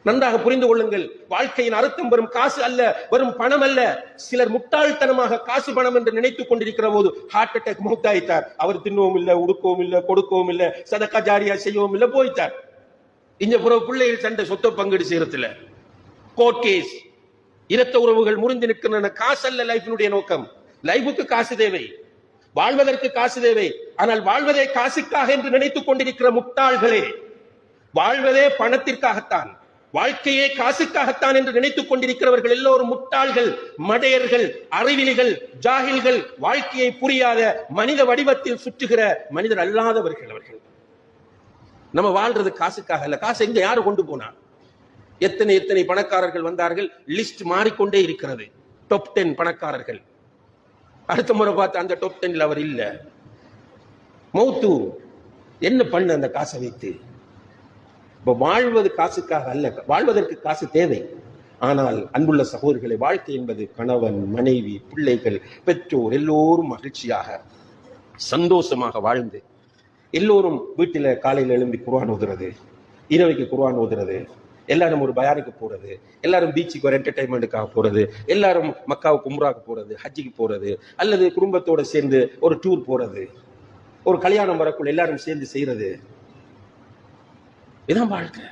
நன்றாக புரிந்து கொள்ளுங்கள். வாழ்க்கையின் அர்த்தம் வரும் காசு அல்ல, வரும் பணம் அல்ல. சிலர் முட்டாள்தனமாக காசு பணம் என்று நினைத்துக் கொண்டிருக்கிற போது ஹார்ட் அட்டாக் மௌத்தாயிட்டார். அவர் தின்னவும் இல்ல, உடுக்கவும் இல்ல, கொடுக்கவும் இல்ல, சதக்கா ஜாரியா செய்யவும் இல்ல, போயிட்டார். இங்க புற பிள்ளைகள் சண்டை சொத்தை பங்கீடு செய்யறதுல கோர்ட் கேஸ், இரத்த உறவுகள் முறிந்து நிற்கின்றன. காசு அல்ல லைஃபினுடைய நோக்கம். லைஃபுக்கு காசு தேவை, வாழ்வதற்கு காசு தேவை. ஆனால் வாழ்வதே காசுக்காக என்று நினைத்துக் கொண்டிருக்கிற முட்டாள்களே, வாழ்வதே பணத்திற்காகத்தான், வாழ்க்கையே காசுக்காகத்தான் என்று நினைத்துக் கொண்டிருக்கிறவர்கள் எல்லோரும் முட்டாள்கள், மடையர்கள், அறிவிலிகள், ஜாகில்கள், வாழ்க்கையை புரியாத மனித வடிவத்தில் சுற்றுகிற மனிதர் அல்லாதவர்கள் அவர்கள். நம்ம வாழ்றது காசுக்காக அல்ல. காசு எங்க யாரு கொண்டு போனா? எத்தனை எத்தனை பணக்காரர்கள் வந்தார்கள், லிஸ்ட் மாறிக்கொண்டே இருக்கிறது. டாப் 10 பணக்காரர்கள். அடுத்த முறை பார்த்து அந்த டாப் 10 அவர் இல்ல. மௌத்து என்ன பண்ண அந்த காசை வைத்து? இப்ப வாழ்வது காசுக்காக அல்ல, வாழ்வதற்கு காசு தேவை. ஆனால் அன்புள்ள சகோதரர்களை, வாழ்க்கை என்பது கணவன், மனைவி, பிள்ளைகள், பெற்றோர் எல்லோரும் மகிழ்ச்சியாக சந்தோஷமாக வாழ்ந்து, எல்லோரும் வீட்டில காலையில் எழும்பி குர்ஆன் ஓதுறது, இரவைக்கு குர்ஆன் ஓதுறது, எல்லாரும் ஒரு பயானுக்கு போறது, எல்லாரும் பீச்சுக்கு ஒரு என்டர்டைன்மெண்ட்டுக்காக போறது, எல்லாரும் மக்காவுக்கு உம்ராவுக்கு போறது, ஹஜ்ஜிக்கு போறது, அல்லது குடும்பத்தோட சேர்ந்து ஒரு டூர் போறது, ஒரு கல்யாணம் வரக்குள்ள எல்லாரும் சேர்ந்து செய்யறது. இதான் வாழ்க்கை.